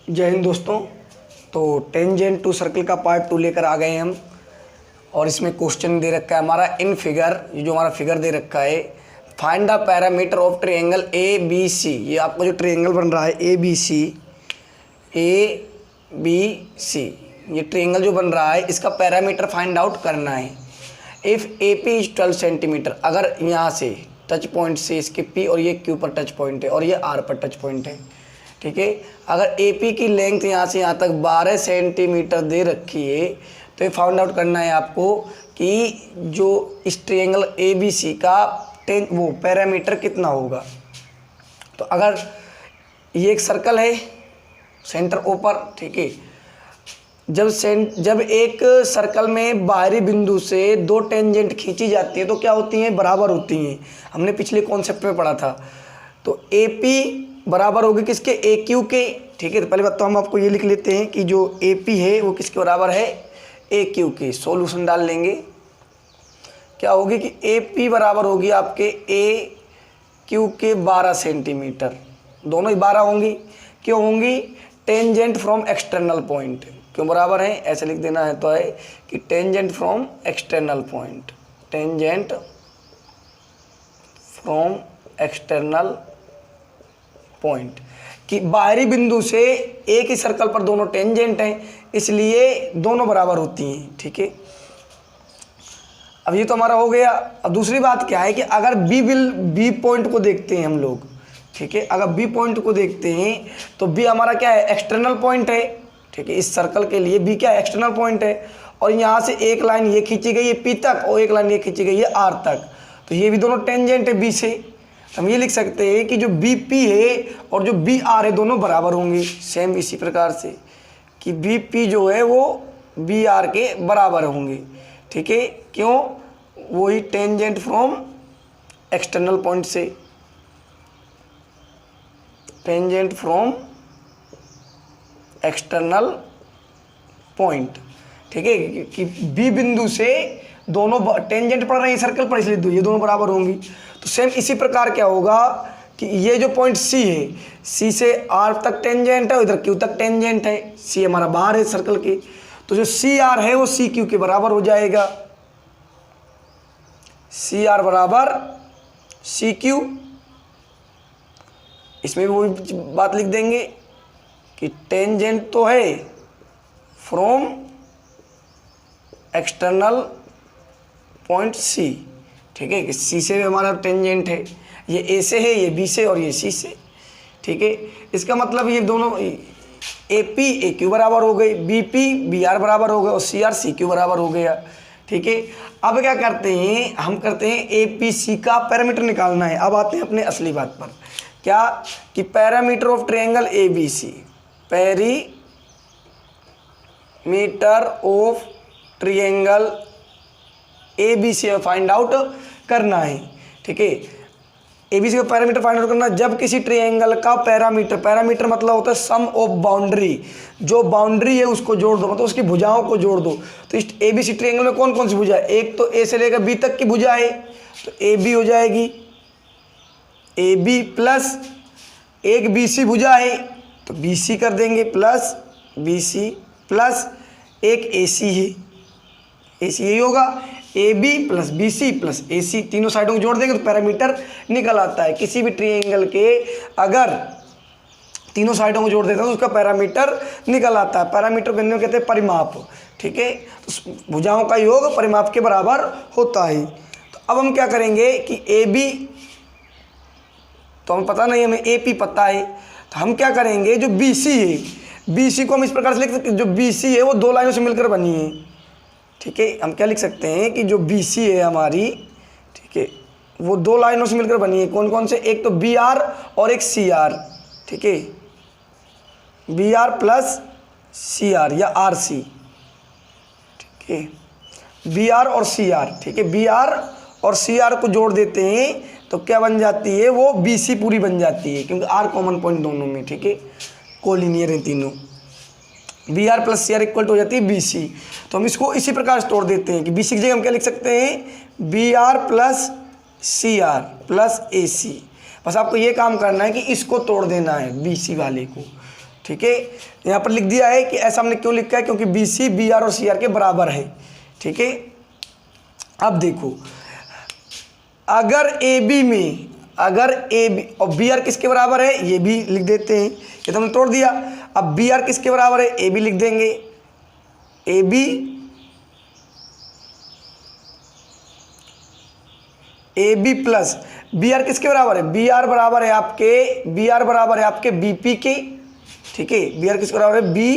जय हिंद दोस्तों। तो टेंजेंट टू सर्कल का पार्ट 2 लेकर आ गए हम, और इसमें क्वेश्चन दे रखा है हमारा इन फिगर, ये जो हमारा फिगर दे रखा है, find the parameter of triangle A B C. ये आपका जो ट्रायंगल बन रहा है ए बी सी, ये ट्रायंगल जो बन रहा है इसका पैरामीटर फाइंड आउट करना है। If A P is 12 centimetre, अगर यहाँ से टच पॉइंट से इसके पी और ये क्यू पर टच पॉइंट है और ये आर पर टच पॉइंट है, ठीक है। अगर ए पी की लेंथ यहाँ से यहाँ तक 12 सेंटीमीटर दे रखी है, तो ये फाउंड आउट करना है आपको कि जो इस ट्रायंगल ए बी सी का वो पैरामीटर कितना होगा। तो अगर ये एक सर्कल है सेंटर ऊपर, ठीक है, जब एक सर्कल में बाहरी बिंदु से दो टेंजेंट खींची जाती है तो क्या होती हैं, बराबर होती हैं। हमने पिछले कॉन्सेप्ट में पढ़ा था। तो ए पी बराबर होगी किसके, ए क्यू के, ठीक है। तो पहले बात तो हम आपको ये लिख लेते हैं कि जो ए पी है वो किसके बराबर है, ए क्यू के। सॉल्यूशन डाल लेंगे, क्या होगी कि ए पी बराबर होगी आपके ए क्यू के 12 सेंटीमीटर, दोनों ही 12 होंगी। क्यों होंगी, टेंजेंट फ्रॉम एक्सटर्नल पॉइंट, क्यों बराबर है, ऐसे लिख देना है। तो है कि tangent from external point, tangent from external point, कि बाहरी बिंदु से एक ही सर्कल पर दोनों टेंजेंट हैं, इसलिए दोनों बराबर होती हैं, ठीक है। अब ये तो हमारा हो गया। अब दूसरी बात क्या है कि अगर बी पॉइंट को देखते हैं हम लोग, ठीक है, अगर बी पॉइंट को देखते हैं तो बी हमारा क्या है, एक्सटर्नल पॉइंट है, ठीक है। इस सर्कल के लिए बी क्या है, एक्सटर्नल पॉइंट है। और यहाँ से एक लाइन ये खींची गई है पी तक और एक लाइन ये खींची गई है आर तक, तो ये भी दोनों टेंजेंट है बी से। हम ये लिख सकते हैं कि जो बी पी है और जो बी आर है दोनों बराबर होंगे। सेम इसी प्रकार से कि बी पी जो है वो बी आर के बराबर होंगे, ठीक है। क्यों, वही टेंजेंट फ्रॉम एक्सटर्नल पॉइंट से, टेंजेंट फ्रॉम एक्सटर्नल पॉइंट, ठीक है, कि बी बिंदु से दोनों टेंजेंट पड़ रहे हैं सर्कल पर, इसलिए ये दोनों बराबर होंगी। तो सेम इसी प्रकार क्या होगा कि ये जो पॉइंट सी है, सी से आर तक टेंजेंट है, इधर क्यू तक टेंजेंट है, सी हमारा बाहर है सर्कल के, तो जो सी आर है वो सी क्यू के बराबर हो जाएगा। सी आर बराबर सी क्यू, इसमें भी वही बात लिख देंगे कि टेंजेंट तो है फ्रॉम एक्सटर्नल पॉइंट सी, ठीक है, कि सी से हमारा टेंजेंट है, ये ए से है, ये बी से और ये सी से, ठीक है। इसका मतलब ये दोनों ए पी ए क्यू बराबर हो गई, बी पी बी आर बराबर हो गए और सी आर सी क्यू बराबर हो गया, ठीक है। अब क्या करते हैं, हम करते हैं ए पी सी का पैरामीटर निकालना है। अब आते हैं अपने असली बात पर, क्या कि parameter of triangle A B C, parameter of triangle A B C find out करना है, ठीक है। ए बी सी का पैरामीटर फाइंड आउट करना, जब किसी ट्रायंगल का पैरामीटर मतलब होता है सम ऑफ बाउंड्री, जो बाउंड्री है उसको जोड़ दो, मतलब उसकी भुजाओं को जोड़ दो। तो इस ए बी सी ट्रायंगल में कौन कौन सी भुजा है, एक तो ए से लेकर बी तक की भुजा है, तो ए बी हो जाएगी, ए बी प्लस एक बी सी भुजा है तो बी सी कर देंगे, प्लस बी सी प्लस एक ए सी है, ए सी यही होगा, A B plus B C plus A C, तीनों साइडों को जोड़ देंगे तो पैरामीटर निकल आता है। किसी भी ट्रायंगल के अगर तीनों साइडों को जोड़ देते हैं तो उसका पैरामीटर निकल आता है। पैरामीटर को कहते हैं परिमाप, ठीक है। तो भुजाओं का योग परिमाप के बराबर होता है। तो अब हम क्या करेंगे कि ए बी तो हमें पता नहीं, हमें ए पी पता है, तो हम क्या करेंगे, जो बी सी है, बी सी को हम इस प्रकार से लिख सकते हैं, जो बी सी है वो दो लाइनों से मिलकर बनी है, ठीक है। हम क्या लिख सकते हैं कि जो बी सी है हमारी, ठीक है, वो दो लाइनों से मिलकर बनी है। कौन कौन से, एक तो बी आर और एक सी आर, ठीक है, B R plus C R या आर सी, ठीक है, बी आर और सी आर, ठीक है। बी आर और सी आर को जोड़ देते हैं तो क्या बन जाती है, वो बी सी पूरी बन जाती है, क्योंकि आर कॉमन पॉइंट दोनों में, ठीक है, कोलिनियर है तीनों। B R plus C R equal to हो जाती है बी सी। तो हम इसको इसी प्रकार से तोड़ देते हैं कि बी सी की जगह हम क्या लिख सकते हैं, B R plus C R plus A C. बस आपको ये काम करना है कि इसको तोड़ देना है बी सी वाले को, ठीक है, यहाँ पर लिख दिया है कि ऐसा हमने क्यों लिखा है, क्योंकि बी सी बी आर और सी आर के बराबर है। ठीक है, अब देखो अगर ए बी में, अगर ए बी और बी आर किसके बराबर है, ये भी लिख देते हैं, ये तो हमने तोड़ दिया। अब बी आर किसके बराबर है, ए बी लिख देंगे, A B plus B R किसके बराबर है, बी आर बराबर है आपके बी पी के। ठीक है, बी आर किसके बराबर है, बी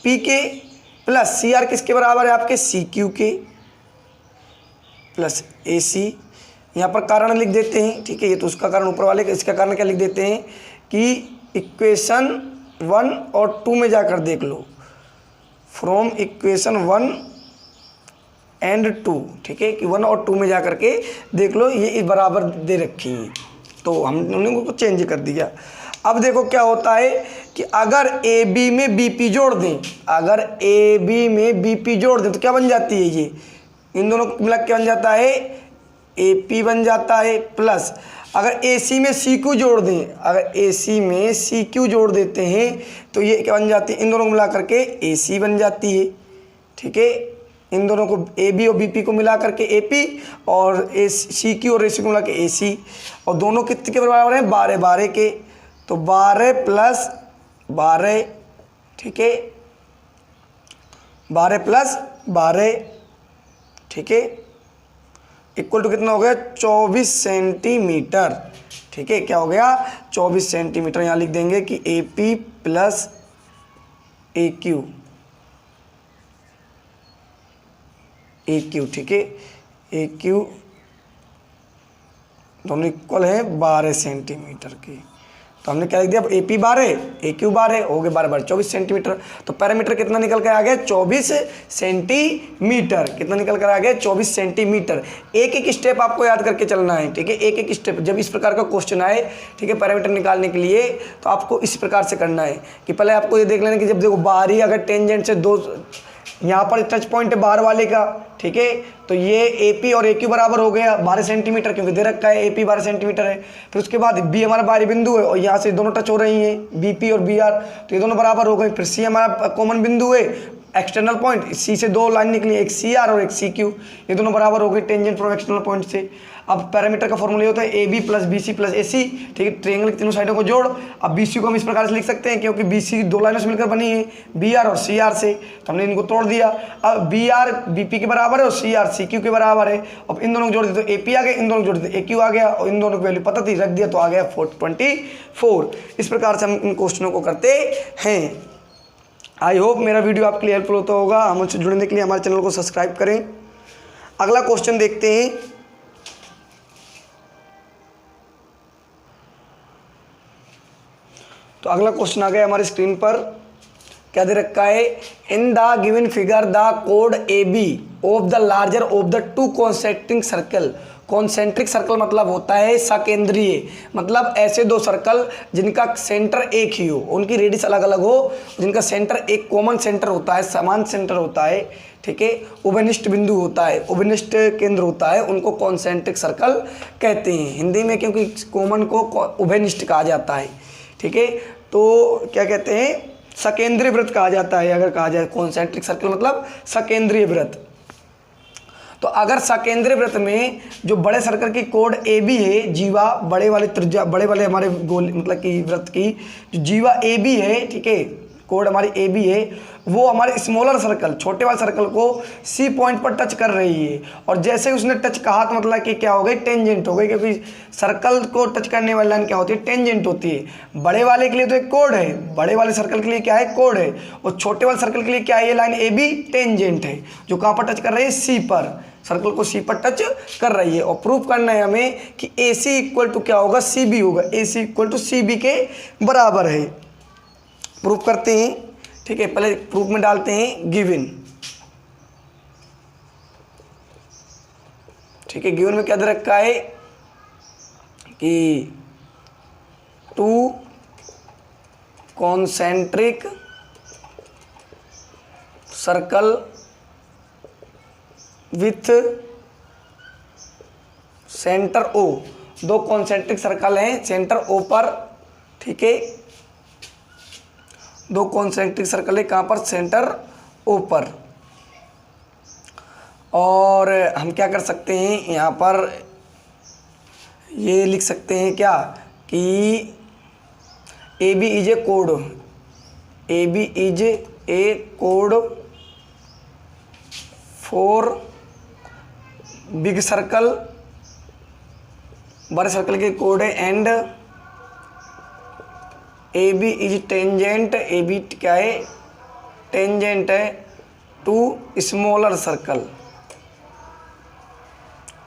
पी के प्लस सी आर किसके बराबर है आपके, सी क्यू के प्लस ए सी। यहाँ पर कारण लिख देते हैं। ठीक है, ये तो उसका कारण ऊपर वाले का, इसका कारण क्या लिख देते हैं कि इक्वेशन 1 और 2 में जाकर देख लो, फ्रॉम इक्वेशन 1 एंड 2। ठीक है, कि 1 और 2 में जा करके देख लो, ये इस बराबर दे रखी हैं, तो हमने उनको चेंज कर दिया। अब देखो क्या होता है कि अगर ए बी में बी पी जोड़ दें, अगर ए बी में बी पी जोड़ दें तो क्या बन जाती है, ये इन दोनों को मिला क्या बन जाता है, ए पी बन जाता है, प्लस अगर ए सी में सी क्यू जोड़ दें, अगर ए सी में सी क्यू जोड़ देते हैं तो ये क्या बन जाती है, इन दोनों को मिला करके ए सी बन जाती है। ठीक है, इन दोनों को ए बी और बी पी को मिला करके ए पी और ए सी क्यू और ए सी को मिला के ए सी, और दोनों कितने के बराबर हैं, 12 के, तो 12 प्लस 12। ठीक है, 12 प्लस 12, ठीक है, इक्वल टू कितना हो गया, 24 सेंटीमीटर। ठीक है, क्या हो गया, 24 सेंटीमीटर। यहाँ लिख देंगे कि A P plus A Q, ठीक है, ए क्यू दोनों इक्वल है 12 सेंटीमीटर की। तो हमने क्या लिख दिया, ए पी 12 ए क्यू 12 हो गए 12 24 सेंटीमीटर। तो पैरामीटर कितना निकल कर आ गया, 24 सेंटीमीटर। कितना निकल कर आ गया, 24 सेंटीमीटर। एक एक स्टेप आपको याद करके चलना है। ठीक है, एक एक स्टेप जब इस प्रकार का क्वेश्चन आए, ठीक है, पैरामीटर निकालने के लिए, तो आपको इस प्रकार से करना है कि पहले आपको ये देख लेना कि जब देखो बाहरी अगर टेंजेंट से दो, यहाँ पर टच पॉइंट है बाहर वाले का, ठीक है, तो ये ए पी और ए क्यू बराबर हो गया 12 सेंटीमीटर, क्योंकि दे रखा है ए पी 12 सेंटीमीटर है। फिर उसके बाद बी हमारा बाहरी बिंदु है और यहाँ से दोनों टच हो रही हैं, बी पी और बी आर, तो ये दोनों बराबर हो गए। फिर सी हमारा कॉमन बिंदु है, एक्सटर्नल पॉइंट, सी से 2 लाइन निकली, एक सी आर और एक सी क्यू, ये दोनों बराबर हो गए टेंजेंट फ्रॉम एक्सटर्नल पॉइंट से। अब पैरामीटर का फॉर्मूला होता है A B plus B C plus A C. ठीक है, ट्रायंगल की तीनों साइडों को जोड़। अब बी सी को हम इस प्रकार से लिख सकते हैं, क्योंकि बी सी 2 लाइनों से मिलकर बनी है, बी आर और सी आर से, तो हमने इनको तोड़ दिया। अब बी आर बी पी के बराबर है और सी आर सी क्यू के बराबर है। अब इन दोनों को जोड़ दिया तो ए पी आ गया, इन दोनों को जोड़ दिया ए क्यू आ गया, और इन दोनों की वैल्यू पता थी, रख दिया तो आ गया 424। इस प्रकार से हम इन क्वेश्चनों को करते हैं। आई होप मेरा वीडियो आपके लिए हेल्पफुल होता होगा। हमसे जुड़ने के लिए हमारे चैनल को सब्सक्राइब करें। अगला क्वेश्चन देखते हैं। तो अगला क्वेश्चन आ गया हमारी स्क्रीन पर, क्या दे रखा है, in the given figure the कोड A B of the larger of the 2 concentric circle. Concentric circle मतलब होता है सकेंद्रीय, मतलब ऐसे 2 सर्कल जिनका सेंटर एक ही हो, उनकी रेडियस अलग अलग हो, जिनका सेंटर एक कॉमन सेंटर होता है, समान सेंटर होता है। ठीक है, उभयनिष्ठ बिंदु होता है, उभयनिष्ठ केंद्र होता है, उनको कॉन्सेंट्रिक सर्कल कहते हैं हिंदी में, क्योंकि कॉमन को उभयनिष्ठ कहा जाता है। ठीक है, तो क्या कहते हैं, सकेंद्रीय वृत्त कहा जाता है। अगर कहा जाए कॉन्सेंट्रिक सर्कल मतलब सकेंद्रीय वृत्त। तो अगर सकेंद्रीय वृत्त में जो बड़े सर्कल की कोड ए बी है, जीवा बड़े वाले त्रिज्या, बड़े वाले हमारे गोल मतलब कि वृत्त की जो जीवा ए बी है, ठीक है, कोड हमारी ए बी है, वो हमारे स्मॉलर सर्कल, छोटे वाले सर्कल को सी पॉइंट पर टच कर रही है। और जैसे उसने टच कहा तो मतलब कि क्या हो गई, टेंजेंट हो गई, क्योंकि सर्कल को टच करने वाली लाइन क्या होती है, टेंजेंट होती है। बड़े वाले के लिए तो एक कोड है, बड़े वाले सर्कल के लिए क्या है, कोड है, और छोटे वाले सर्कल के लिए क्या है, ये लाइन ए बी टेंजेंट है, जो कहाँ पर टच कर रही है, सी पर, सर्कल को सी पर टच कर रही है। और प्रूफ करना है हमें कि ए सी इक्वल टू क्या होगा, सी बी होगा, ए C equal to C B के बराबर है। प्रूफ करते हैं। ठीक है, पहले प्रूफ में डालते हैं गिवन। ठीक है, गिवन में क्या दे रखा है कि 2 concentric circle with centre O, 2 concentric circle हैं सेंटर ओ पर। ठीक है, दो कॉन्सेंट्रिक सर्कल है, कहाँ पर, सेंटर ओ पर। और हम क्या कर सकते हैं यहाँ पर, ये लिख सकते हैं क्या कि ए बी इज ए कोड, ए बी इज ए कोड फॉर बिग सर्कल, बड़े सर्कल के कोड है, and A B is tangent, A B क्या है, टेंजेंट है टू स्मॉलर सर्कल।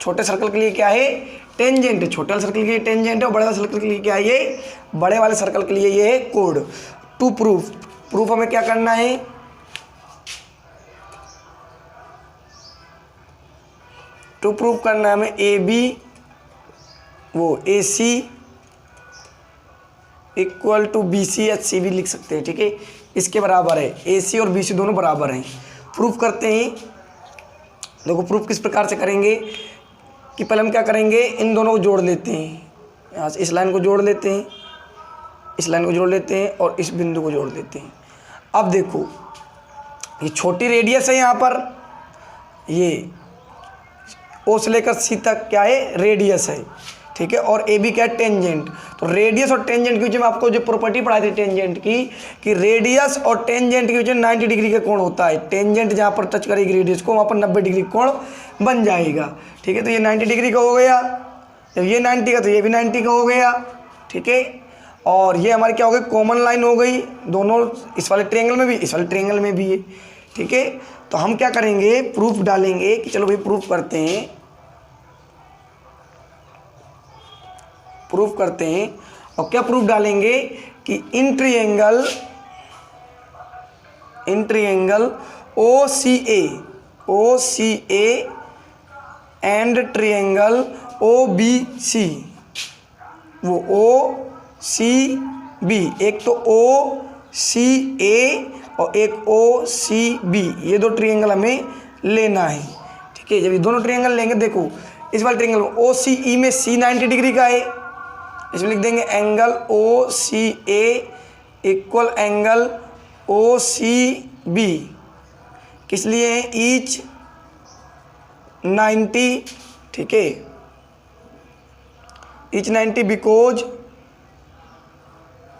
छोटे सर्कल के लिए क्या है, टेंजेंट है, छोटे वाले सर्कल के लिए टेंजेंट है, और बड़े वाले सर्कल के लिए क्या है, ये बड़े वाले सर्कल के लिए ये है कोड। टू प्रूफ, प्रूफ हमें क्या करना है, टू प्रूफ करना है हमें ए बी वो A C equal to B C H C भी लिख सकते हैं, ठीक है, इसके बराबर है, ए सी और बी सी दोनों बराबर हैं। प्रूफ करते हैं, देखो प्रूफ किस प्रकार से करेंगे कि पहले हम क्या करेंगे, इन दोनों को जोड़ लेते हैं, यहाँ से इस लाइन को जोड़ लेते हैं, इस लाइन को जोड़ लेते हैं और इस बिंदु को जोड़ देते हैं। अब देखो ये छोटी रेडियस है यहाँ पर, ये ओ से लेकर सी तक क्या है, रेडियस है, ठीक है, और ए बी क्या है, टेंजेंट। तो रेडियस और टेंजेंट के बीच में आपको जो प्रॉपर्टी पढ़ाई थी टेंजेंट की, कि रेडियस और टेंजेंट के बीच में 90 डिग्री का कोण होता है। टेंजेंट जहाँ पर टच करेगी रेडियस को वहाँ पर 90 डिग्री कोण बन जाएगा, ठीक है। तो ये 90 डिग्री का हो गया, जब ये 90 का तो ये भी 90 का हो गया, ठीक है। और ये हमारी क्या हो गई, कॉमन लाइन हो गई, दोनों इस वाले ट्रायंगल में भी, इस वाले ट्रायंगल में भी है, ठीक है। तो हम क्या करेंगे, प्रूफ डालेंगे कि चलो भाई प्रूफ करते हैं, प्रूफ करते हैं। और क्या प्रूफ डालेंगे कि in triangle O C A and triangle O B C, वो ओ सी बी, एक तो ओ सी ए और एक ओ सी बी, ये दो ट्रायंगल हमें लेना है, ठीक है। जब ये दोनों ट्रायंगल लेंगे, देखो इस वाले ट्रायंगल में ओ सी ई में सी 90 डिग्री का है, इसमें लिख देंगे angle O C A equal angle O C B, किस लिए, ईच 90, ठीक है, each 90 because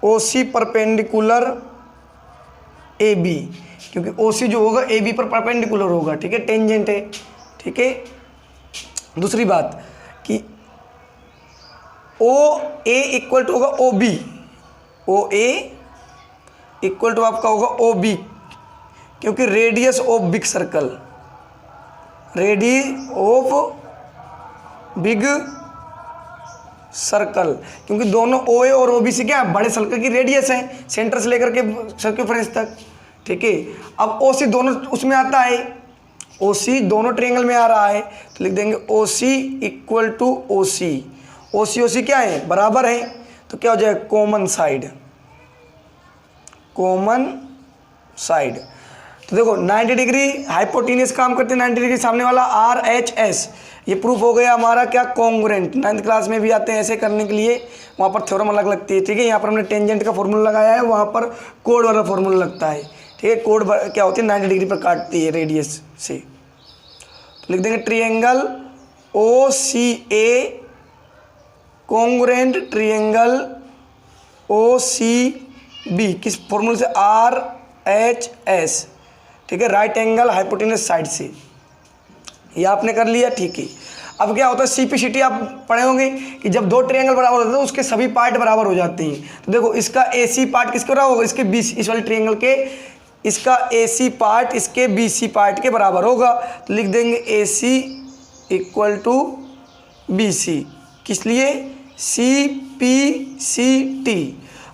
O C perpendicular A B, क्योंकि ओ सी जो होगा ए बी पर परपेंडिकुलर होगा, ठीक है, टेंजेंट है, ठीक है। दूसरी बात कि ओ ए इक्वल टू होगा O B, O A equal to आपका होगा ओ बी, क्योंकि radius of big circle, radius of big circle, क्योंकि दोनों ओ ए और ओ बी से क्या बड़े सर्कल की रेडियस है, सेंटर से लेकर के सर्कमफ्रेंस तक, ठीक है। अब ओ सी दोनों उसमें आता है, ओ सी दोनों ट्रायंगल में आ रहा है, तो लिख देंगे ओ सी इक्वल टू ओ सी, ओ सी क्या है, बराबर है, तो क्या हो जाएगा, कॉमन साइड, कॉमन साइड। तो देखो 90 डिग्री हाइपोटेन्यूस काम करते हैं, 90 डिग्री सामने वाला आर एच एस, ये प्रूफ हो गया हमारा क्या, कॉन्ग्रुएंट। 9th क्लास में भी आते हैं ऐसे करने के लिए, वहाँ पर थ्योरम अलग लगती है, ठीक है। यहाँ पर हमने टेंजेंट का फॉर्मूला लगाया है, वहाँ पर कोड वाला फॉर्मूला लगता है, ठीक है। कोड क्या होती है, 90 डिग्री पर काटती है रेडियस से। तो लिख देंगे triangle O C A congruent triangle O C B, किस फॉर्मूले से, आर एच एस, ठीक है, राइट एंगल हाइपोटेन्यूस साइड से, ये आपने कर लिया, ठीक है। अब क्या होता है, सीपीसीटी आप पढ़े होंगे कि जब दो ट्रायंगल बराबर होते हैं तो उसके सभी पार्ट बराबर हो जाते हैं। तो देखो इसका एसी पार्ट किसके बराबर होगा, इसके बीसी, इस वाले ट्रायंगल के इसका एसी पार्ट इसके बीसी पार्ट के बराबर होगा, तो लिख देंगे एसी इक्वल टू बीसी, किस लिए, C P C T,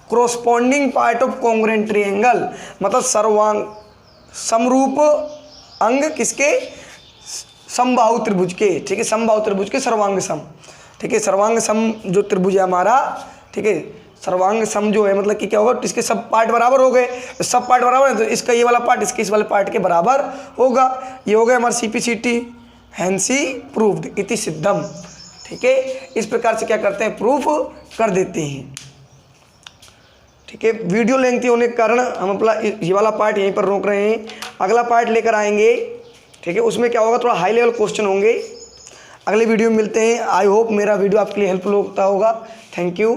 corresponding part of congruent triangle, मतलब सर्वांग समरूप अंग किसके, समबाहु त्रिभुज के, ठीक है, समबाहु त्रिभुज के सर्वांग सम, ठीक है। सर्वांग सम जो त्रिभुज है हमारा, ठीक है, सर्वांग सम जो है मतलब कि क्या होगा, इसके सब पार्ट बराबर हो गए, तो सब पार्ट बराबर है तो इसका ये वाला पार्ट इसके इस वाले पार्ट के बराबर होगा, ये हो गया हमारा सीपीसीटी, हैंसी प्रूव्ड इति सिद्धम, ठीक है। इस प्रकार से क्या करते हैं, प्रूफ कर देते हैं, ठीक है। वीडियो लेंथी होने के कारण हम अपना ये वाला पार्ट यहीं पर रोक रहे हैं। अगला पार्ट लेकर आएंगे, ठीक है। उसमें क्या होगा, थोड़ा हाई लेवल क्वेश्चन होंगे। अगले वीडियो में मिलते हैं। आई होप मेरा वीडियो आपके लिए हेल्पफुल होता होगा। Thank you.